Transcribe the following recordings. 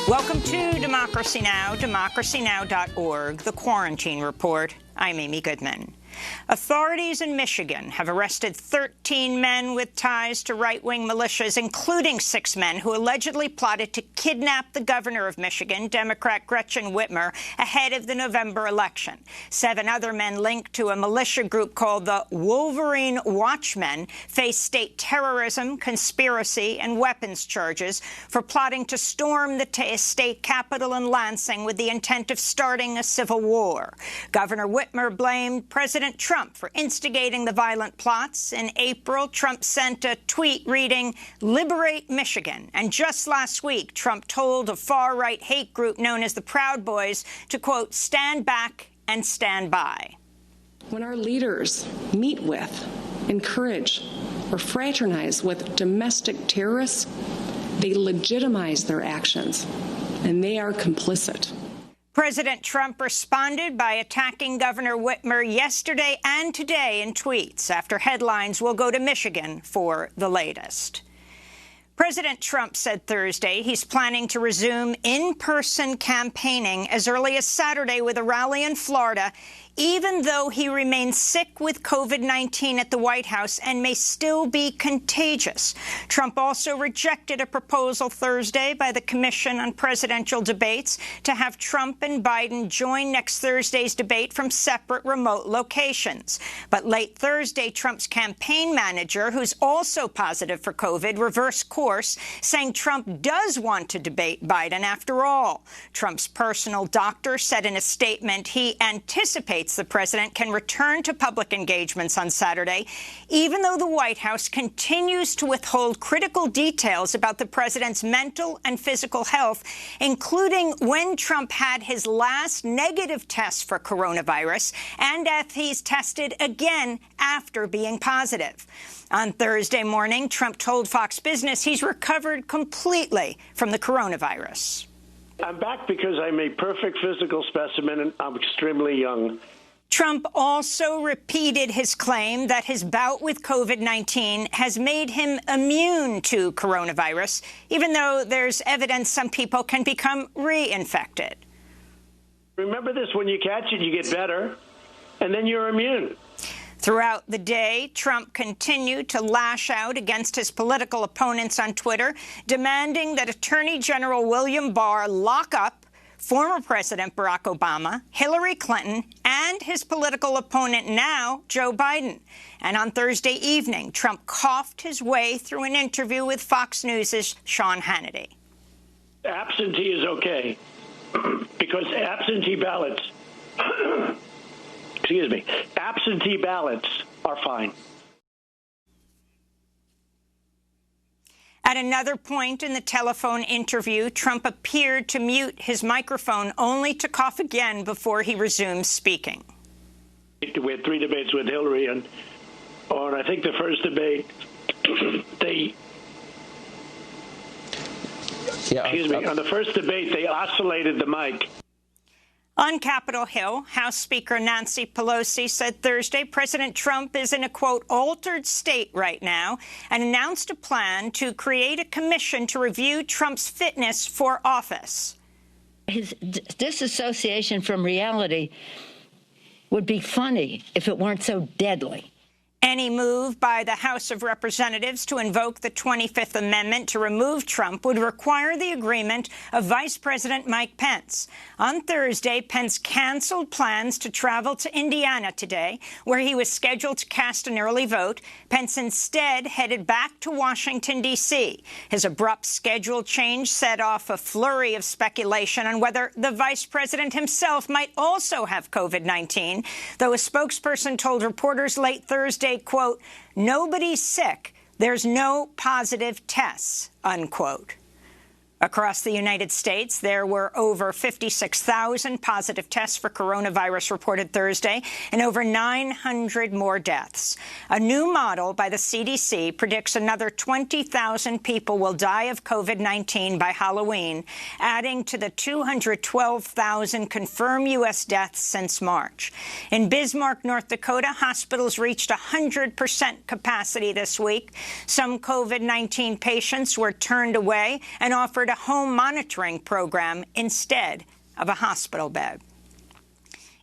Welcome to Democracy Now!, democracynow.org, The Quarantine Report. I'm Amy Goodman. Authorities in Michigan have arrested 13 men with ties to right-wing militias, including 6 men who allegedly plotted to kidnap the governor of Michigan, Democrat Gretchen Whitmer, ahead of the November election. 7 other men linked to a militia group called the Wolverine Watchmen face state terrorism, conspiracy, and weapons charges for plotting to storm the state capitol in Lansing with the intent of starting a civil war. Governor Whitmer blamed President Trump for instigating the violent plots. In April, Trump sent a tweet reading, "Liberate Michigan." And just last week, Trump told a far-right hate group known as the Proud Boys to, quote, "stand back and stand by." When our leaders meet with, encourage, or fraternize with domestic terrorists, they legitimize their actions, and they are complicit. President Trump responded by attacking Governor Whitmer yesterday and today in tweets. After headlines, we'll go to Michigan for the latest. President Trump said Thursday he's planning to resume in-person campaigning as early as Saturday with a rally in Florida, even though he remains sick with COVID-19 at the White House and may still be contagious. Trump also rejected a proposal Thursday by the Commission on Presidential Debates to have Trump and Biden join next Thursday's debate from separate remote locations. But late Thursday, Trump's campaign manager, who's also positive for COVID, reversed course, saying Trump does want to debate Biden after all. Trump's personal doctor said in a statement he anticipates the president can return to public engagements on Saturday, even though the White House continues to withhold critical details about the president's mental and physical health, including when Trump had his last negative test for coronavirus and if he's tested again after being positive. On Thursday morning, Trump told Fox Business he's recovered completely from the coronavirus. I'm back because I'm a perfect physical specimen and I'm extremely young. Trump also repeated his claim that his bout with COVID-19 has made him immune to coronavirus, even though there's evidence some people can become reinfected. Remember this, when you catch it, you get better, and then you're immune. Throughout the day, Trump continued to lash out against his political opponents on Twitter, demanding that Attorney General William Barr lock up former President Barack Obama, Hillary Clinton, and his political opponent now, Joe Biden. And on Thursday evening, Trump coughed his way through an interview with Fox News' Sean Hannity. Absentee is okay, because absentee ballots, absentee ballots are fine. At another point in the telephone interview, Trump appeared to mute his microphone only to cough again before he resumed speaking. We had 3 debates with Hillary, and on I think the first debate, on the first debate, they oscillated the mic. On Capitol Hill, House Speaker Nancy Pelosi said Thursday President Trump is in a, quote, altered state right now and announced a plan to create a commission to review Trump's fitness for office. His disassociation from reality would be funny if it weren't so deadly. Any move by the House of Representatives to invoke the 25th Amendment to remove Trump would require the agreement of Vice President Mike Pence. On Thursday, Pence canceled plans to travel to Indiana today, where he was scheduled to cast an early vote. Pence instead headed back to Washington, D.C. His abrupt schedule change set off a flurry of speculation on whether the vice president himself might also have COVID-19, though a spokesperson told reporters late Thursday, quote, "Nobody's sick. There's no positive tests," unquote. Across the United States, there were over 56,000 positive tests for coronavirus reported Thursday and over 900 more deaths. A new model by the CDC predicts another 20,000 people will die of COVID-19 by Halloween, adding to the 212,000 confirmed U.S. deaths since March. In Bismarck, North Dakota, hospitals reached 100% capacity this week. Some COVID-19 patients were turned away and offered a home monitoring program instead of a hospital bed.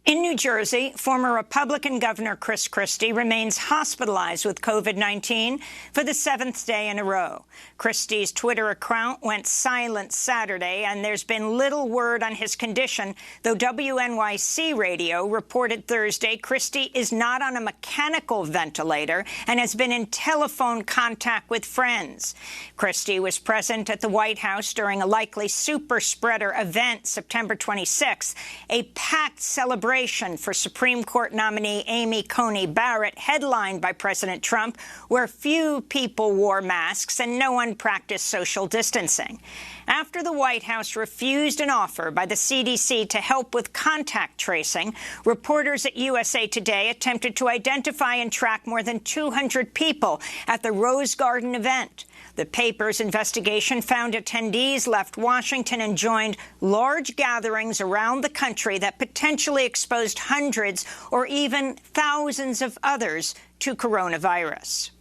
In New Jersey, former Republican Governor Christie remains hospitalized with COVID-19 for the 7th day in a row. Christie's Twitter account went silent Saturday, and there's been little word on his condition, though WNYC Radio reported Thursday Christie is not on a mechanical ventilator and has been in telephone contact with friends. Christie was present at the White House during a likely super spreader event September 26th, a packed celebration for Supreme Court nominee Amy Coney Barrett, headlined by President Trump, where few people wore masks and no one practiced social distancing. After the White House refused an offer by the CDC to help with contact tracing, reporters at USA Today attempted to identify and track more than 200 people at the Rose Garden event. The paper's investigation found attendees left Washington and joined large gatherings around the country that potentially exposed hundreds or even thousands of others to coronavirus.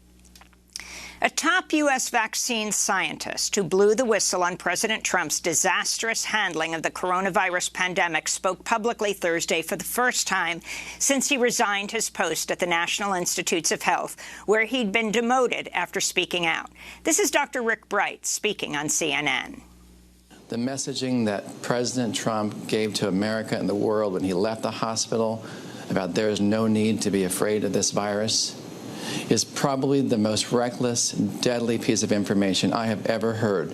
A top U.S. vaccine scientist who blew the whistle on President Trump's disastrous handling of the coronavirus pandemic spoke publicly Thursday for the first time since he resigned his post at the National Institutes of Health, where he'd been demoted after speaking out. This is Dr. Rick Bright speaking on CNN. The messaging that President Trump gave to America and the world when he left the hospital about there is no need to be afraid of this virus is probably the most reckless, deadly piece of information I have ever heard.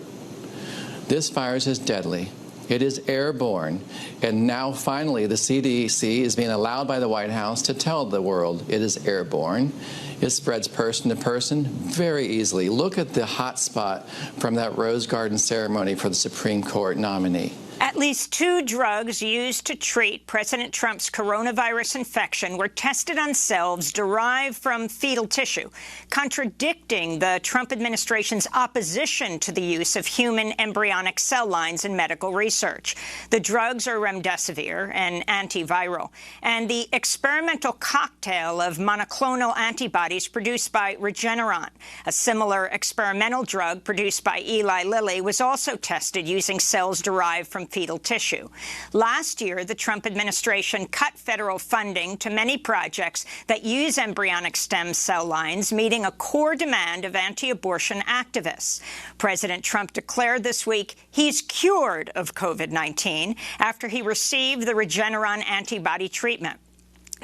This virus is deadly. It is airborne. And now, finally, the CDC is being allowed by the White House to tell the world it is airborne. It spreads person to person very easily. Look at the hot spot from that Rose Garden ceremony for the Supreme Court nominee. At least 2 drugs used to treat President Trump's coronavirus infection were tested on cells derived from fetal tissue, contradicting the Trump administration's opposition to the use of human embryonic cell lines in medical research. The drugs are remdesivir, an antiviral, and the experimental cocktail of monoclonal antibodies produced by Regeneron. A similar experimental drug produced by Eli Lilly was also tested using cells derived from fetal tissue. Last year, the Trump administration cut federal funding to many projects that use embryonic stem cell lines, meeting a core demand of anti-abortion activists. President Trump declared this week he's cured of COVID-19 after he received the Regeneron antibody treatment.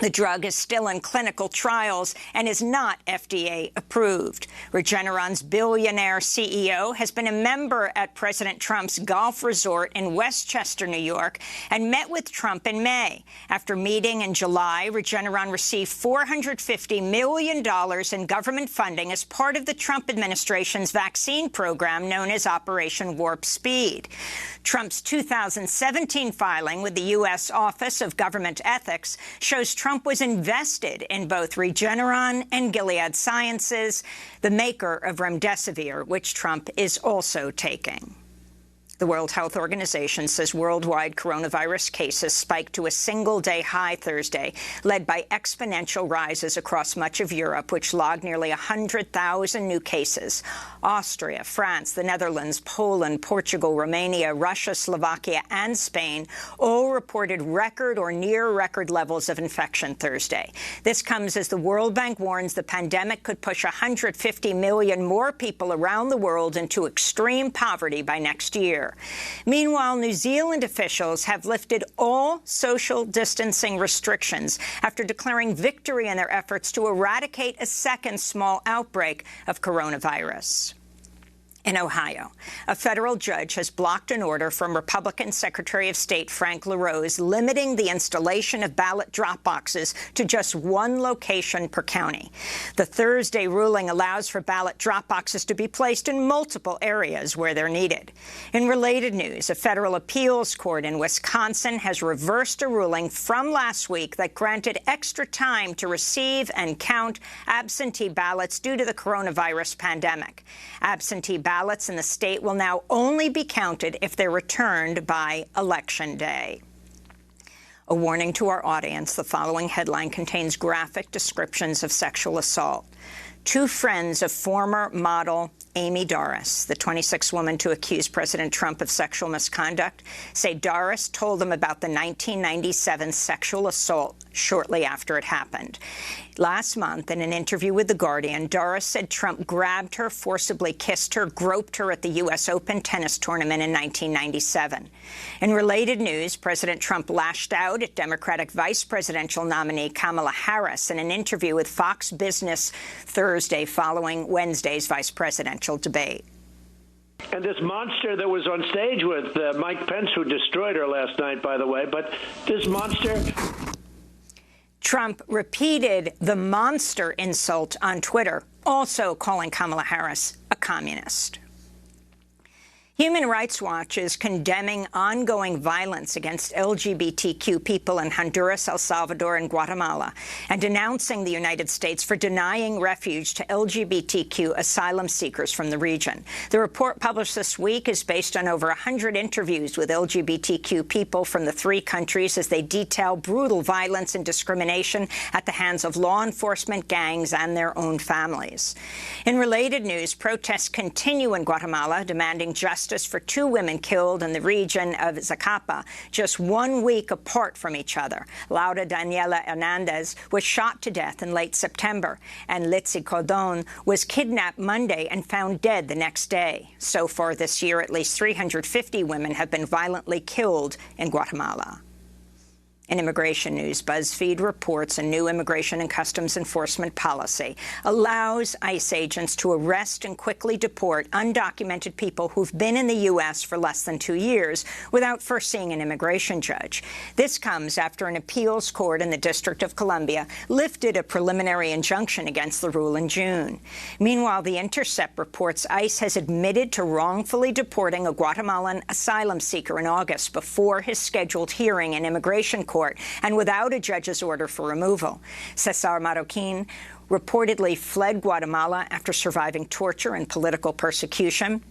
The drug is still in clinical trials and is not FDA approved. Regeneron's billionaire CEO has been a member at President Trump's golf resort in Westchester, New York, and met with Trump in May. After meeting in July, Regeneron received $450 million in government funding as part of the Trump administration's vaccine program known as Operation Warp Speed. Trump's 2017 filing with the U.S. Office of Government Ethics shows Trump was invested in both Regeneron and Gilead Sciences, the maker of remdesivir, which Trump is also taking. The World Health Organization says worldwide coronavirus cases spiked to a single-day high Thursday, led by exponential rises across much of Europe, which logged nearly 100,000 new cases. Austria, France, the Netherlands, Poland, Portugal, Romania, Russia, Slovakia, and Spain all reported record or near-record levels of infection Thursday. This comes as the World Bank warns the pandemic could push 150 million more people around the world into extreme poverty by next year. Meanwhile, New Zealand officials have lifted all social distancing restrictions after declaring victory in their efforts to eradicate a second small outbreak of coronavirus. In Ohio, a federal judge has blocked an order from Republican Secretary of State Frank LaRose limiting the installation of ballot drop boxes to just one location per county. The Thursday ruling allows for ballot drop boxes to be placed in multiple areas where they're needed. In related news, a federal appeals court in Wisconsin has reversed a ruling from last week that granted extra time to receive and count absentee ballots due to the coronavirus pandemic. Absentee ballots in the state will now only be counted if they're returned by Election Day. A warning to our audience, the following headline contains graphic descriptions of sexual assault. 2 friends of former model Amy Doris, the 26th woman to accuse President Trump of sexual misconduct, say Doris told them about the 1997 sexual assault shortly after it happened. Last month, in an interview with The Guardian, Doris said Trump grabbed her, forcibly kissed her, groped her at the U.S. Open tennis tournament in 1997. In related news, President Trump lashed out at Democratic vice presidential nominee Kamala Harris in an interview with Fox Business Thursday following Wednesday's vice presidential debate. And this monster that was on stage with Mike Pence, who destroyed her last night, by the way, but this monster... Trump repeated the monster insult on Twitter, also calling Kamala Harris a communist. Human Rights Watch is condemning ongoing violence against LGBTQ people in Honduras, El Salvador, and Guatemala, and denouncing the United States for denying refuge to LGBTQ asylum seekers from the region. The report published this week is based on over 100 interviews with LGBTQ people from the three countries as they detail brutal violence and discrimination at the hands of law enforcement, gangs, and their own families. In related news, protests continue in Guatemala, demanding justice for two women killed in the region of Zacapa just 1 week apart from each other. Laura Daniela Hernandez was shot to death in late September, and Litzy Cordon was kidnapped Monday and found dead the next day. So far this year, at least 350 women have been violently killed in Guatemala. In immigration news, BuzzFeed reports a new Immigration and Customs Enforcement policy allows ICE agents to arrest and quickly deport undocumented people who've been in the U.S. for less than 2 years without first seeing an immigration judge. This comes after an appeals court in the District of Columbia lifted a preliminary injunction against the rule in June. Meanwhile, The Intercept reports ICE has admitted to wrongfully deporting a Guatemalan asylum seeker in August before his scheduled hearing in immigration court and without a judge's order for removal. Cesar Marroquin reportedly fled Guatemala after surviving torture and political persecution.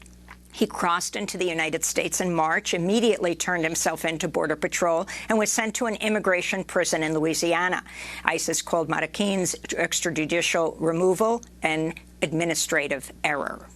He crossed into the United States in March, immediately turned himself into Border Patrol, and was sent to an immigration prison in Louisiana. ICE has called Marroquin's extrajudicial removal an administrative error.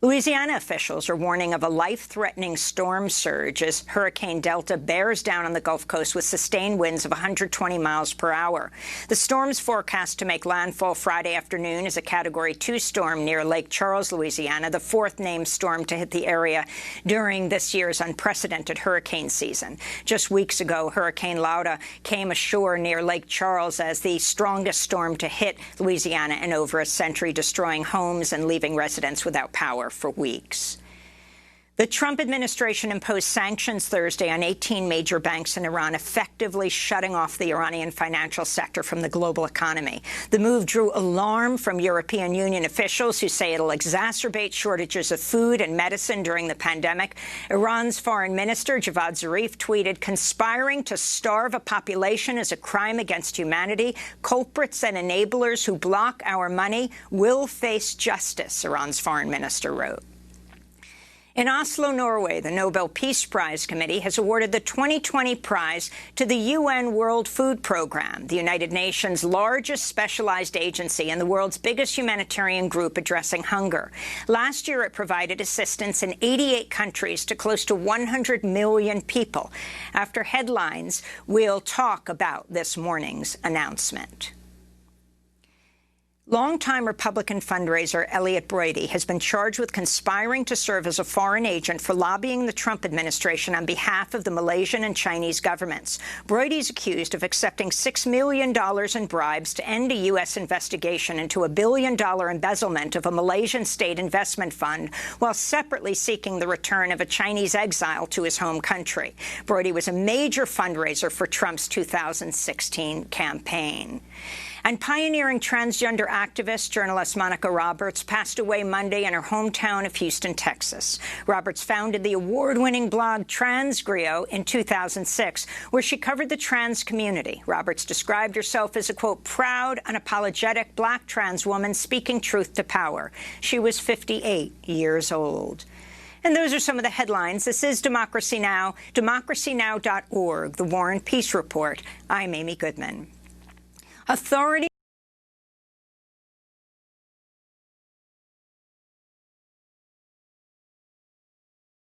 Louisiana officials are warning of a life-threatening storm surge as Hurricane Delta bears down on the Gulf Coast with sustained winds of 120 miles per hour. The storm's forecast to make landfall Friday afternoon is a Category 2 storm near Lake Charles, Louisiana, the fourth named storm to hit the area during this year's unprecedented hurricane season. Just weeks ago, Hurricane Laura came ashore near Lake Charles as the strongest storm to hit Louisiana in over a century, destroying homes and leaving residents without power for weeks. The Trump administration imposed sanctions Thursday on 18 major banks in Iran, effectively shutting off the Iranian financial sector from the global economy. The move drew alarm from European Union officials who say it'll exacerbate shortages of food and medicine during the pandemic. Iran's foreign minister, Javad Zarif, tweeted, "Conspiring to starve a population is a crime against humanity. Culprits and enablers who block our money will face justice," Iran's foreign minister wrote. In Oslo, Norway, the Nobel Peace Prize Committee has awarded the 2020 prize to the UN World Food Programme, the United Nations' largest specialized agency and the world's biggest humanitarian group addressing hunger. Last year, it provided assistance in 88 countries to close to 100 million people. After headlines, we'll talk about this morning's announcement. Longtime Republican fundraiser Elliot Brady has been charged with conspiring to serve as a foreign agent for lobbying the Trump administration on behalf of the Malaysian and Chinese governments. Brady's accused of accepting $6 million in bribes to end a U.S. investigation into a $1 billion embezzlement of a Malaysian state investment fund, while separately seeking the return of a Chinese exile to his home country. Brady was a major fundraiser for Trump's 2016 campaign. And pioneering transgender activist, journalist Monica Roberts passed away Monday in her hometown of Houston, Texas. Roberts founded the award-winning blog Transgrio in 2006, where she covered the trans community. Roberts described herself as a, quote, proud, unapologetic black trans woman speaking truth to power. She was 58 years old. And those are some of the headlines. This is Democracy Now!, democracynow.org, The War and Peace Report. I'm Amy Goodman. Authorities